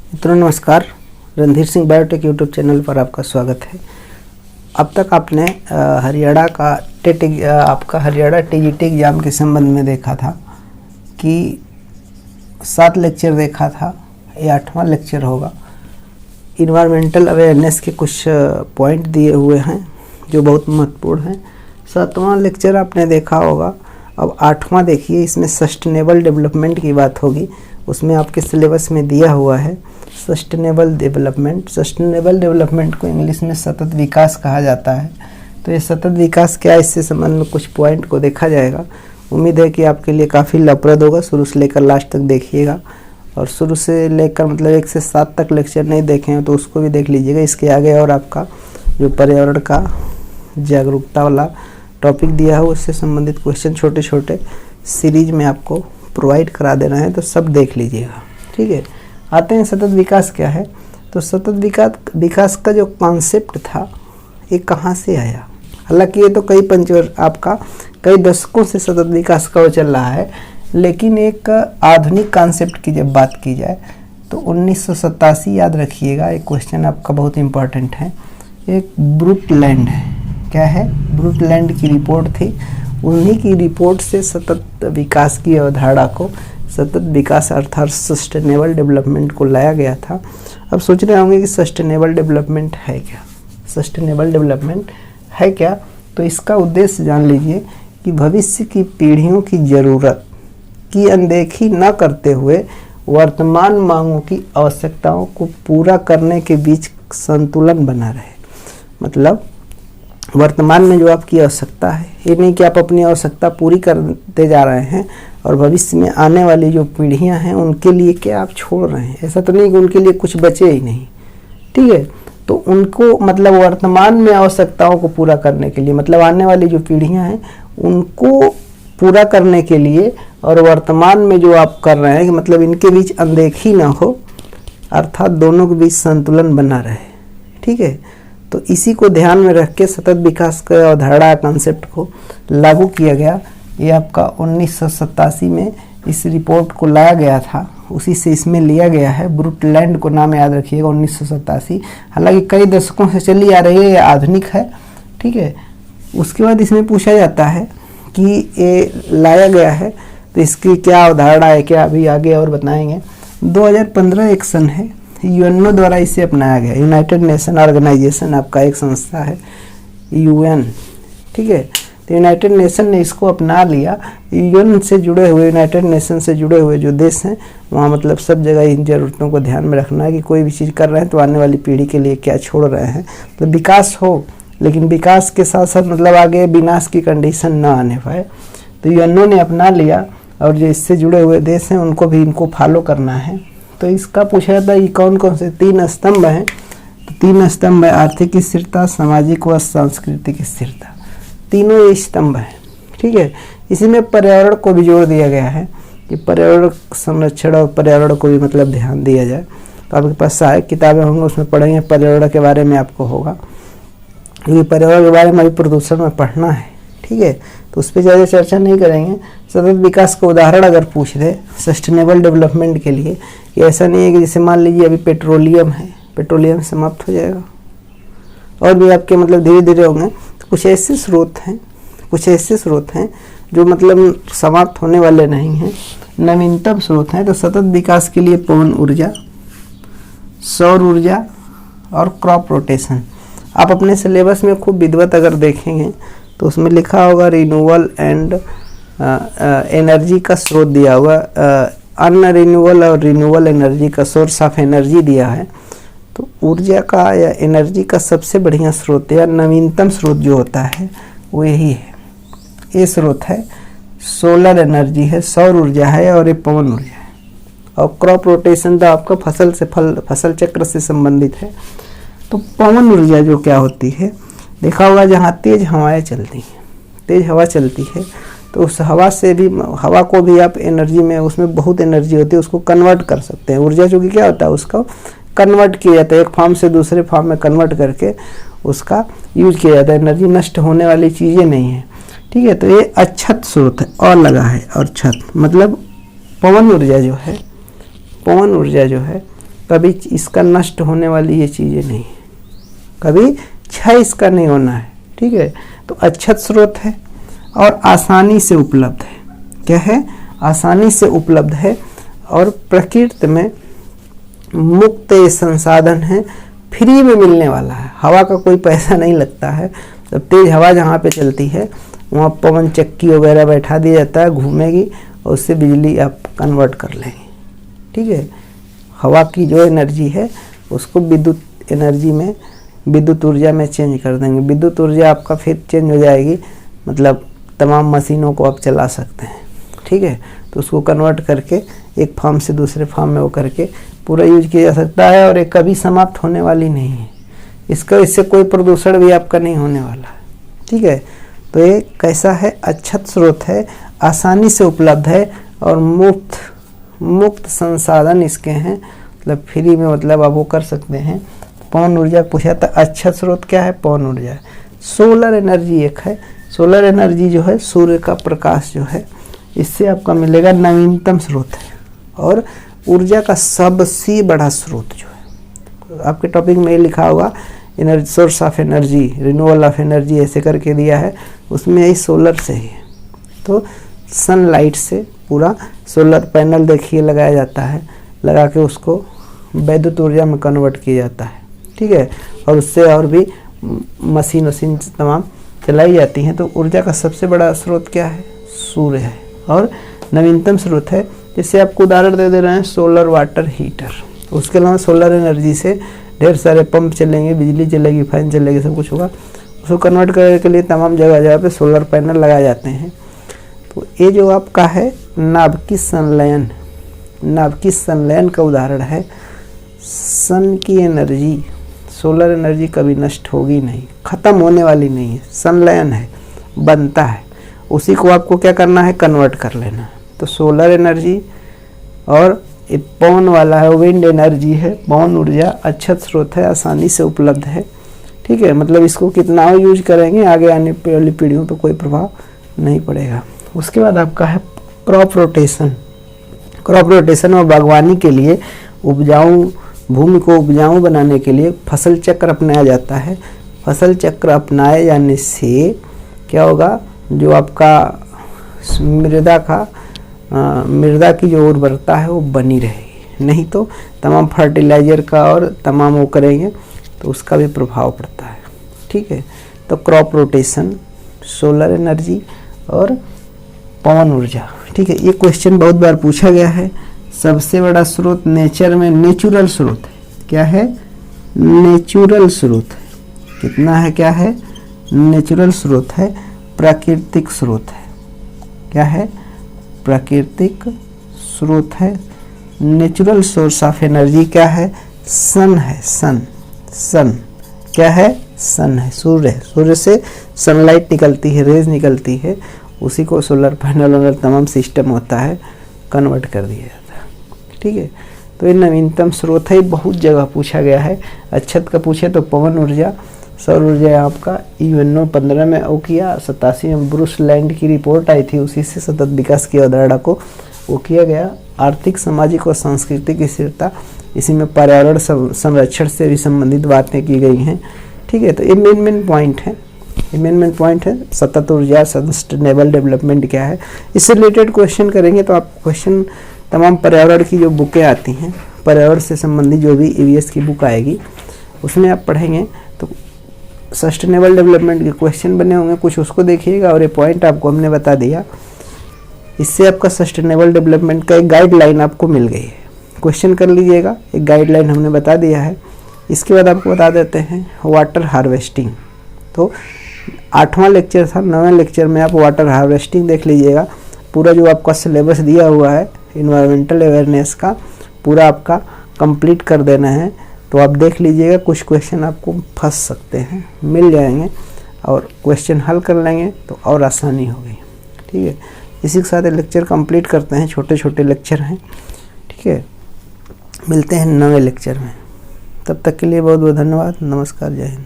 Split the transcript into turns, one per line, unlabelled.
मित्रों नमस्कार, Randhir Singh biotech YouTube channel पर आपका स्वागत है। अब तक आपने हरियाणा का हरियाणा टीजीटी एग्ज़ाम के संबंध में देखा था कि 7 लेक्चर देखा था, ये 8वां लेक्चर होगा। इन्वायरमेंटल अवेयरनेस के कुछ पॉइंट दिए हुए हैं जो बहुत महत्वपूर्ण हैं। 7वां लेक्चर आपने देखा होगा। अब 8वां देखिए, इसमें सस्टेनेबल डेवलपमेंट की बात होगी। उसमें आपके सिलेबस में दिया हुआ है सस्टेनेबल डेवलपमेंट। सस्टेनेबल डेवलपमेंट को इंग्लिश में सतत विकास कहा जाता है। तो ये सतत विकास क्या है, इससे संबंध में कुछ पॉइंट को देखा जाएगा। उम्मीद है कि आपके लिए काफ़ी लाभप्रद होगा। शुरू से लेकर लास्ट तक देखिएगा, और शुरू से लेकर मतलब 1 से 7 तक लेक्चर नहीं देखे हैं तो उसको भी देख लीजिएगा। इसके आगे और आपका जो पर्यावरण का जागरूकता वाला टॉपिक दिया है उससे संबंधित क्वेश्चन छोटे छोटे सीरीज में आपको प्रोवाइड करा देना है, तो सब देख लीजिएगा। ठीक है, आते हैं सतत विकास क्या है। तो सतत विकास का जो कॉन्सेप्ट था ये कहाँ से आया। हालांकि ये तो कई दशकों से सतत विकास का वो चल रहा है, लेकिन एक आधुनिक कॉन्सेप्ट की जब बात की जाए तो 1987 याद रखिएगा। एक क्वेश्चन आपका बहुत इम्पोर्टेंट है। एक ब्रूटलैंड है, क्या है, ब्रूटलैंड की रिपोर्ट थी। उन्हीं की रिपोर्ट से सतत विकास की अवधारणा को, सतत विकास अर्थात सस्टेनेबल डेवलपमेंट को लाया गया था। अब सोच रहे होंगे कि सस्टेनेबल डेवलपमेंट है क्या, सस्टेनेबल डेवलपमेंट है क्या। तो इसका उद्देश्य जान लीजिए कि भविष्य की पीढ़ियों की ज़रूरत की अनदेखी न करते हुए वर्तमान मांगों की आवश्यकताओं को पूरा करने के बीच संतुलन बना रहे। मतलब वर्तमान में जो आपकी आवश्यकता है, ये नहीं कि आप अपनी आवश्यकता पूरी करते जा रहे हैं और भविष्य में आने वाली जो पीढ़ियां हैं उनके लिए क्या आप छोड़ रहे हैं। ऐसा तो नहीं कि उनके लिए कुछ बचे ही नहीं। ठीक है, तो उनको मतलब वर्तमान में आवश्यकताओं को पूरा करने के लिए, मतलब आने वाली जो पीढ़ियां हैं उनको पूरा करने के लिए, और वर्तमान में जो आप कर रहे हैं कि मतलब इनके बीच अनदेखी ना हो, अर्थात दोनों के बीच संतुलन बना रहे। ठीक है, तो इसी को ध्यान में रख के सतत विकास का अवधारणा कॉन्सेप्ट को लागू किया गया। ये आपका 1987 में इस रिपोर्ट को लाया गया था, उसी से इसमें लिया गया है। ब्रूटलैंड को नाम याद रखिएगा, 1987। हालांकि कई दशकों से चली आ रही है, ये आधुनिक है। ठीक है, उसके बाद इसमें पूछा जाता है कि ये लाया गया है तो इसकी क्या अवधारणा है, क्या अभी आगे और बताएंगे। 2015 एक सन है, यूएनओ द्वारा इसे अपनाया गया। यूनाइटेड नेशन ऑर्गेनाइजेशन आपका एक संस्था है, यूएन। ठीक है, तो यूनाइटेड नेशन ने इसको अपना लिया। यूएन से जुड़े हुए, यूनाइटेड नेशन से जुड़े हुए जो देश हैं वहाँ मतलब सब जगह इन ज़रूरतों को ध्यान में रखना है कि कोई भी चीज़ कर रहे हैं तो आने वाली पीढ़ी के लिए क्या छोड़ रहे हैं। तो विकास हो, लेकिन विकास के साथ साथ मतलब आगे विनाश की कंडीशन ना आने पाए। तो यूएनओ ने अपना लिया, और जो इससे जुड़े हुए देश हैं उनको भी इनको फॉलो करना है। तो इसका पूछा जाता है कि कौन कौन से 3 स्तंभ हैं। तो 3 स्तंभ है, आर्थिक स्थिरता, सामाजिक व सांस्कृतिक स्थिरता, तीनों ये स्तंभ हैं। ठीक है, इसी में पर्यावरण को भी जोड़ दिया गया है कि पर्यावरण संरक्षण और पर्यावरण को भी मतलब ध्यान दिया जाए। तो आपके पास सहायक किताबें होंगी, उसमें पढ़ेंगे पर्यावरण के बारे में आपको होगा, क्योंकि पर्यावरण के बारे में अभी प्रदूषण में पढ़ना है। ठीक है, तो उस पर ज़्यादा चर्चा नहीं करेंगे। सतत विकास का उदाहरण अगर पूछ दे सस्टेनेबल डेवलपमेंट के लिए, कि ऐसा नहीं है कि जैसे मान लीजिए अभी पेट्रोलियम है, पेट्रोलियम समाप्त हो जाएगा, और भी आपके मतलब धीरे धीरे होंगे। तो कुछ ऐसे स्रोत हैं जो मतलब समाप्त होने वाले नहीं हैं, नवीनतम स्रोत हैं। तो सतत विकास के लिए पवन ऊर्जा, सौर ऊर्जा और क्रॉप रोटेशन। आप अपने सिलेबस में खूब विधिवत अगर देखेंगे तो उसमें लिखा होगा रिन्यूअल एंड एनर्जी का स्रोत दिया हुआ, अनरिन्यूअल और रिन्यूअल एनर्जी का सोर्स ऑफ एनर्जी दिया है। तो ऊर्जा का या एनर्जी का सबसे बढ़िया स्रोत या नवीनतम स्रोत जो होता है वो यही है। ये स्रोत है सोलर एनर्जी है, सौर ऊर्जा है, और ये पवन ऊर्जा है। और क्रॉप रोटेशन तो आपका फसल चक्र से संबंधित है। तो पवन ऊर्जा जो क्या होती है, देखा होगा जहाँ तेज हवाएं चलती हैं, तेज हवा चलती है, तो उस हवा से भी, हवा को भी आप एनर्जी में, उसमें बहुत एनर्जी होती है, उसको कन्वर्ट कर सकते हैं। ऊर्जा जो कि क्या होता है, उसको कन्वर्ट किया जाता है, एक फॉर्म से दूसरे फॉर्म में कन्वर्ट करके उसका यूज किया जाता है। एनर्जी नष्ट होने वाली चीज़ें नहीं है। ठीक है, तो ये अक्षत स्रोत है, और लगा है, और छत मतलब पवन ऊर्जा जो है कभी इसका नष्ट होने वाली ये चीज़ें नहीं है, कभी क्षय इसका नहीं होना है। ठीक है, तो अक्षत स्रोत है और आसानी से उपलब्ध है। क्या है? आसानी से उपलब्ध है और प्रकृति में मुक्त ये संसाधन है, फ्री में मिलने वाला है। हवा का कोई पैसा नहीं लगता है। जब तेज हवा जहाँ पे चलती है वहाँ पवन चक्की वगैरह बैठा दिया जाता है, घूमेगी और उससे बिजली आप कन्वर्ट कर लेंगे। ठीक है, हवा की जो एनर्जी है उसको विद्युत एनर्जी में, विद्युत ऊर्जा में चेंज कर देंगे। विद्युत ऊर्जा आपका फिर चेंज हो जाएगी, मतलब तमाम मशीनों को आप चला सकते हैं। ठीक है, तो उसको कन्वर्ट करके एक फार्म से दूसरे फार्म में वो करके पूरा यूज किया जा सकता है और ये कभी समाप्त होने वाली नहीं है। इससे कोई प्रदूषण भी आपका नहीं होने वाला है। ठीक है, तो ये कैसा है? अक्षत स्रोत है, आसानी से उपलब्ध है और मुक्त संसाधन इसके हैं, मतलब फ्री में, मतलब आप वो कर सकते हैं। पवन ऊर्जा पूछा था, अक्षत स्रोत क्या है? पवन ऊर्जा है। सोलर एनर्जी एक है। सोलर एनर्जी जो है सूर्य का प्रकाश जो है इससे आपका मिलेगा, नवीनतम स्रोत है और ऊर्जा का सबसे बड़ा स्रोत जो है। आपके टॉपिक में लिखा होगा energy, source of energy, renewal of energy, ऐसे करके दिया है, उसमें यही सोलर से ही है। तो सनलाइट से पूरा सोलर पैनल देखिए लगाया जाता है, लगा के उसको विद्युत ऊर्जा में कन्वर्ट किया जाता है। ठीक है, और उससे और भी मशीन तमाम चलाई जाती हैं। तो ऊर्जा का सबसे बड़ा स्रोत क्या है? सूर्य है और नवीनतम स्रोत है। जैसे आपको उदाहरण दे रहे हैं सोलर वाटर हीटर। उसके अलावा सोलर एनर्जी से ढेर सारे पंप चलेंगे, बिजली चलेगी, फैन चलेगी, सब कुछ होगा। उसको कन्वर्ट करने के लिए तमाम जगह जगह पे सोलर पैनल लगाए जाते हैं। तो ये जो आपका है नाभिकीय संलयन, नाभिकीय संलयन का उदाहरण है। सन की एनर्जी, सोलर एनर्जी कभी नष्ट होगी नहीं, ख़त्म होने वाली नहीं है। संलयन है, बनता है, उसी को आपको क्या करना है? कन्वर्ट कर लेना है। तो सोलर एनर्जी और ये पवन वाला है, विंड एनर्जी है, पवन ऊर्जा अक्षत स्रोत है, आसानी से उपलब्ध है। ठीक है, मतलब इसको कितना यूज करेंगे आगे आने वाली पीढ़ियों पर कोई प्रभाव नहीं पड़ेगा। उसके बाद आपका है क्रॉप रोटेशन। क्रॉप रोटेशन और बागवानी के लिए उपजाऊ भूमि को उपजाऊ बनाने के लिए फसल चक्र अपनाया जाता है। फसल चक्र अपनाए जाने से क्या होगा? जो आपका मृदा की जो उर्वरता है वो बनी रहेगी, नहीं तो तमाम फर्टिलाइज़र का और तमाम वो करेंगे तो उसका भी प्रभाव पड़ता है। ठीक है, तो क्रॉप रोटेशन, सोलर एनर्जी और पवन ऊर्जा। ठीक है, ये क्वेश्चन बहुत बार पूछा गया है। सबसे बड़ा स्रोत नेचर में नेचुरल स्रोत है। क्या है? नेचुरल स्रोत है। कितना है? क्या है? नेचुरल स्रोत है, प्राकृतिक स्रोत है। क्या है? प्राकृतिक स्रोत है। नेचुरल सोर्स ऑफ एनर्जी क्या है? सन है। सन क्या है? सन है, सूर्य है। सूर्य से सनलाइट निकलती है, रेज निकलती है, उसी को सोलर पैनल और तमाम सिस्टम होता है, कन्वर्ट कर दिया जाता है। ठीक है, तो ये नवीनतम स्रोत है, बहुत जगह पूछा गया है। अक्षत का पूछे तो पवन ऊर्जा, सौर ऊर्जा आपका UNO 15 में वो किया, 87 में ब्रूस लैंड की रिपोर्ट आई थी, उसी से सतत विकास की अवधारणा को वो किया गया। आर्थिक, सामाजिक और सांस्कृतिक स्थिरता, इसी में पर्यावरण संरक्षण से भी संबंधित बातें की गई हैं। ठीक है, तो ये मेन पॉइंट है। ये मेन पॉइंट है। सतत ऊर्जा, सस्टेनेबल डेवलपमेंट क्या है, इससे रिलेटेड क्वेश्चन करेंगे। तो आप क्वेश्चन तमाम पर्यावरण की जो बुकें आती हैं, पर्यावरण से संबंधित जो भी EVS की बुक आएगी उसमें आप पढ़ेंगे तो सस्टेनेबल डेवलपमेंट के क्वेश्चन बने होंगे, कुछ उसको देखिएगा। और ये पॉइंट आपको हमने बता दिया, इससे आपका सस्टेनेबल डेवलपमेंट का एक गाइडलाइन आपको मिल गई है। क्वेश्चन कर लीजिएगा, एक गाइडलाइन हमने बता दिया है। इसके बाद आपको बता देते हैं वाटर हार्वेस्टिंग। तो 8वां लेक्चर था, 9वें लेक्चर में आप वाटर हार्वेस्टिंग देख लीजिएगा। पूरा जो आपका सिलेबस दिया हुआ है इन्वायरमेंटल अवेयरनेस का, पूरा आपका कंप्लीट कर देना है। तो आप देख लीजिएगा, कुछ क्वेश्चन आपको फंस सकते हैं, मिल जाएंगे और क्वेश्चन हल कर लेंगे तो और आसानी होगी। ठीक है, इसी के साथ लेक्चर कंप्लीट करते हैं, छोटे छोटे लेक्चर हैं। ठीक है, मिलते हैं 9वें लेक्चर में, तब तक के लिए बहुत बहुत धन्यवाद। नमस्कार, जय हिंद।